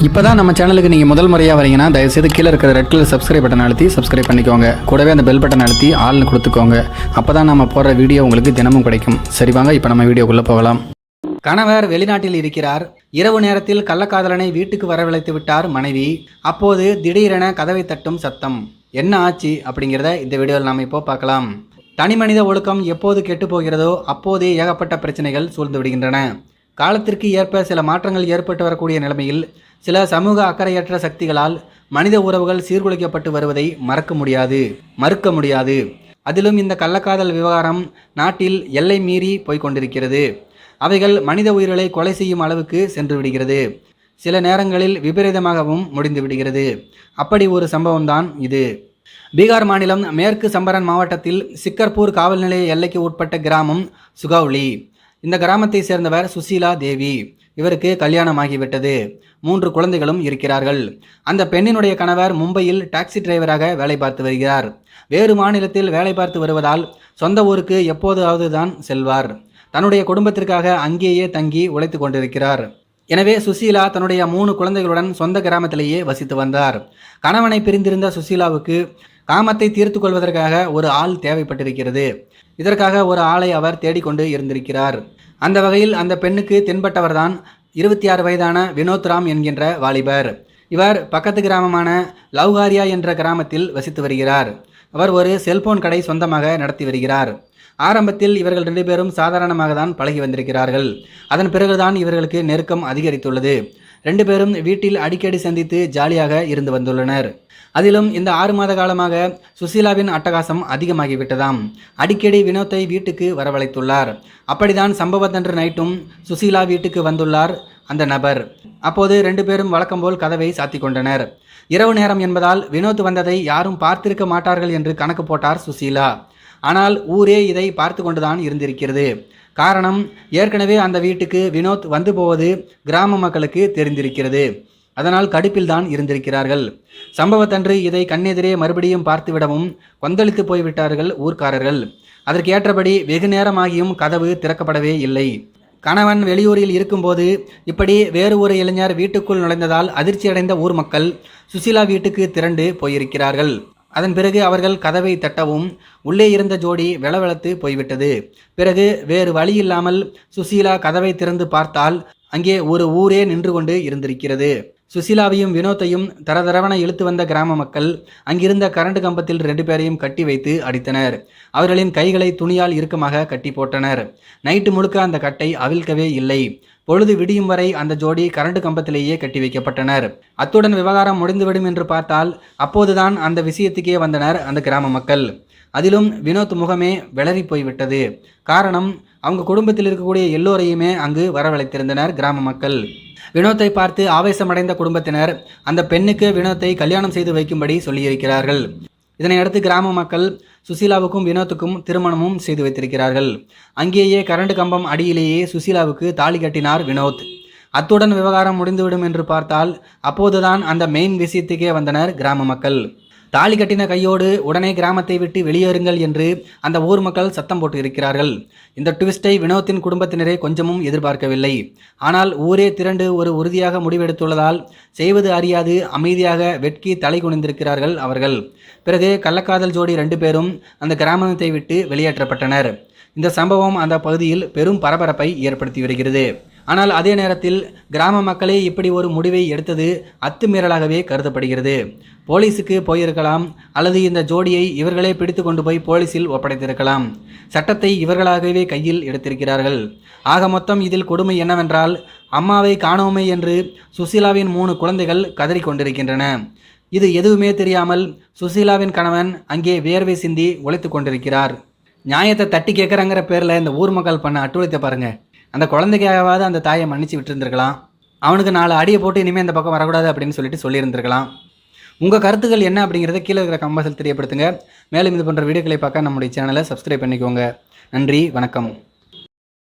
இப்போ தான் நம்ம சேனலுக்கு நீங்கள் முதல் முறையாக வரீங்கன்னா தயவுசெய்து கீழே இருக்கிற ரெட் கலர் சப்ஸ்கிரைப் பட்டன் அழுத்தி சப்ஸ்கிரைப் பண்ணிக்கோங்க. கூடவே அந்த பெல் பட்டன் அழுத்தி ஆள்னு கொடுத்துக்கோங்க. அப்போ தான் நம்ம போடுற வீடியோ உங்களுக்கு தினமும் கிடைக்கும். சரி வாங்க இப்போ நம்ம வீடியோக்குள்ளே போகலாம். கணவர் வெளிநாட்டில் இருக்கிறார். இரவு நேரத்தில் கள்ளக்காதலனை வீட்டுக்கு வரவழைத்து விட்டார் மனைவி. அப்போது திடீரென கதவை தட்டும் சத்தம். என்ன ஆச்சு அப்படிங்கிறத இந்த வீடியோவில் நாம் இப்போ பார்க்கலாம். தனிமனித ஒழுக்கம் எப்போது கெட்டு போகிறதோ அப்போதே ஏகப்பட்ட பிரச்சனைகள் சூழ்ந்து விடுகின்றன. காலத்திற்கு ஏற்ப சில மாற்றங்கள் ஏற்பட்டு வரக்கூடிய நிலைமையில் சில சமூக அக்கறையற்ற சக்திகளால் மனித உறவுகள் சீர்குலைக்கப்பட்டு வருவதை மறுக்க முடியாது. அதிலும் இந்த கள்ளக்காதல் விவகாரம் நாட்டில் எல்லை மீறி போய்கொண்டிருக்கிறது. அவைகள் மனித உயிர்களை கொலை செய்யும் அளவுக்கு சென்று விடுகிறது. சில நேரங்களில் விபரீதமாகவும் முடிந்து விடுகிறது. அப்படி ஒரு சம்பவம்தான் இது. பீகார் மாநிலம் மேற்கு சம்பரன் மாவட்டத்தில் சிக்கர்பூர் காவல் நிலைய எல்லைக்கு உட்பட்ட கிராமம் சுகௌலி. இந்த கிராமத்தை சேர்ந்தவர் சுசீலா தேவி. இவருக்கு கல்யாணமாகிவிட்டது. 3 குழந்தைகளும் இருக்கிறார்கள். அந்த பெண்ணினுடைய கணவர் மும்பையில் டாக்ஸி டிரைவராக வேலை பார்த்து வருகிறார். வேறு மாநிலத்தில் வேலை பார்த்து வருவதால் சொந்த ஊருக்கு எப்போதாவது தான் செல்வார். தன்னுடைய குடும்பத்திற்காக அங்கேயே தங்கி உழைத்து கொண்டிருக்கிறார். எனவே சுசீலா தன்னுடைய 3 குழந்தைகளுடன் சொந்த கிராமத்திலேயே வசித்து வந்தார். கணவனை பிரிந்திருந்த சுசீலாவுக்கு காமத்தை தீர்த்து கொள்வதற்காக ஒரு ஆள் தேவைப்பட்டிருக்கிறது. இதற்காக ஒரு ஆளை அவர் தேடிக்கொண்டு இருந்திருக்கிறார். அந்த வகையில் அந்த பெண்ணுக்கு தென்பட்டவர்தான் 26 வயதான வினோத் ராம் என்கின்ற வாலிபர். இவர் பக்கத்து கிராமமான லவ்காரியா என்ற கிராமத்தில் வசித்து வருகிறார். அவர் ஒரு செல்போன் கடை சொந்தமாக நடத்தி வருகிறார். ஆரம்பத்தில் இவர்கள் 2 பேரும் சாதாரணமாக தான் பழகி வந்திருக்கிறார்கள். அதன் பிறகுதான் இவர்களுக்கு நெருக்கம் அதிகரித்துள்ளது. 2 பேரும் வீட்டில் அடிக்கடி சந்தித்து ஜாலியாக இருந்து வந்துள்ளனர். அதிலும் இந்த 6 மாத காலமாக சுசீலாவின் அட்டகாசம் அதிகமாகிவிட்டதாம். அடிக்கடி வினோத்தை வீட்டுக்கு வரவழைத்துள்ளார். அப்படிதான் சம்பவத்தன்று நைட்டும் சுசீலா வீட்டுக்கு வந்துள்ளார் அந்த நபர். அப்போது 2 பேரும் வழக்கம் போல் கதவை சாத்தி கொண்டனர். இரவு நேரம் என்பதால் வினோத் வந்ததை யாரும் பார்த்திருக்க மாட்டார்கள் என்று கணக்கு போட்டார் சுசீலா. ஆனால் ஊரே இதை பார்த்து கொண்டுதான் இருந்திருக்கிறது. காரணம், ஏற்கனவே அந்த வீட்டுக்கு வினோத் வந்து போவது கிராம மக்களுக்கு தெரிந்திருக்கிறது. அதனால் கடுப்பில் தான் இருந்திருக்கிறார்கள். சம்பவத்தன்று இதை கண்ணெதிரே மறுபடியும் பார்த்துவிடவும் கொந்தளித்து போய்விட்டார்கள் ஊர்க்காரர்கள். அதற்கு ஏற்றபடி வெகு நேரமாகியும் கதவு திறக்கப்படவே இல்லை. கணவன் வெளியூரில் இருக்கும்போது இப்படி வேறு ஒரு இளைஞர் வீட்டுக்குள் நுழைந்ததால் அதிர்ச்சியடைந்த ஊர் மக்கள் சுசீலா வீட்டுக்கு திரண்டு போயிருக்கிறார்கள். அதன் பிறகு அவர்கள் கதவை தட்டவும் உள்ளே இருந்த ஜோடி வெளவெளத்து போய்விட்டது. பிறகு வேறு வழியில்லாமல் சுசீலா கதவை திறந்து பார்த்தால் அங்கே ஒரு ஊரே நின்று கொண்டு இருந்திருக்கிறது. சுசீலாவையும் வினோத்தையும் தரதரவன இழுத்து வந்த கிராம மக்கள் அங்கிருந்த கரண்ட் கம்பத்தில் 2 பேரையும் கட்டி வைத்து அடித்தனர். அவர்களின் கைகளை துணியால் இறுக்கமாக கட்டி போட்டனர். நைட்டு முழுக்க அந்த கட்டை அவிழ்க்கவே இல்லை. பொழுது விடியும் வரை அந்த ஜோடி கரண்ட் கம்பத்திலேயே கட்டி வைக்கப்பட்டனர். அத்துடன் விவகாரம் முடிந்துவிடும் என்று பார்த்தால் அப்போதுதான் அந்த விஷயத்துக்கே வந்தனர் அந்த கிராம மக்கள். அதிலும் வினோத் முகமே வெளறி போய்விட்டது. காரணம், அவங்க குடும்பத்தில் இருக்கக்கூடிய எல்லோரையுமே அங்கு வரவழைத்திருந்தனர் கிராம மக்கள். வினோத்தை பார்த்து ஆவேசமடைந்த குடும்பத்தினர் அந்த பெண்ணுக்கு வினோத்தை கல்யாணம் செய்து வைக்கும்படி சொல்லியிருக்கிறார்கள். இதனையடுத்து கிராம மக்கள் சுசீலாவுக்கும் வினோத்துக்கும் திருமணமும் செய்து வைத்திருக்கிறார்கள். அங்கேயே கரண்ட் கம்பம் அடியிலேயே சுசீலாவுக்கு தாலி கட்டினார் வினோத். அத்துடன் விவகாரம் முடிந்துவிடும் என்று பார்த்தால் அப்போதுதான் அந்த மெயின் விஷயத்துக்கே வந்தனர் கிராம மக்கள். தாலி கட்டின கையோடு உடனே கிராமத்தை விட்டு வெளியேறுங்கள் என்று அந்த ஊர் மக்கள் சத்தம் போட்டு இருக்கிறார்கள். இந்த ட்விஸ்டை வினோத்தின் குடும்பத்தினரே கொஞ்சமும் எதிர்பார்க்கவில்லை. ஆனால் ஊரே திரண்டு ஒரு உறுதியாக முடிவெடுத்துள்ளதால் செய்வது அறியாது அமைதியாக வெட்கி தலை குனிந்திருக்கிறார்கள் அவர்கள். பிறகு கள்ளக்காதல் ஜோடி 2 பேரும் அந்த கிராமத்தை விட்டு வெளியேற்றப்பட்டனர். இந்த சம்பவம் அந்த பகுதியில் பெரும் பரபரப்பை ஏற்படுத்தி வருகிறது. ஆனால் அதே நேரத்தில் கிராம மக்களே இப்படி ஒரு முடிவை எடுத்தது அத்துமீறலாகவே கருதப்படுகிறது. போலீஸுக்கு போயிருக்கலாம், அல்லது இந்த ஜோடியை இவர்களே பிடித்து கொண்டு போய் போலீஸில் ஒப்படைத்திருக்கலாம். சட்டத்தை இவர்களாகவே கையில் எடுத்திருக்கிறார்கள். ஆக மொத்தம் இதில் கொடுமை என்னவென்றால், அம்மாவை காணோமே என்று சுசீலாவின் 3 குழந்தைகள் கதறி கொண்டிருக்கின்றன. இது எதுவுமே தெரியாமல் சுசீலாவின் கணவன் அங்கே வேர்வை சிந்தி உழைத்து கொண்டிருக்கிறார். நியாயத்தை தட்டி கேட்குறங்கிற பேரில் இந்த ஊர் மக்கள் பண்ண அட்டுழித்த பாருங்க. அந்த குழந்தைக்காவது அந்த தாயை மன்னிச்சு விட்டுருந்துருக்கலாம். அவனுக்கு 4 அடியை போட்டு இனிமேல் இந்த பக்கம் வரக்கூடாது அப்படின்னு சொல்லியிருந்திருக்கலாம். உங்கள் கருத்துக்கள் என்ன அப்படிங்கிறத கீழே இருக்கிற கமெண்ட்ஸில் தெரியப்படுத்துங்க. மேலும் இது போன்ற வீடியோக்களை பார்க்க நம்முடைய சேனலை சப்ஸ்கிரைப் பண்ணிக்கோங்க. நன்றி, வணக்கம்.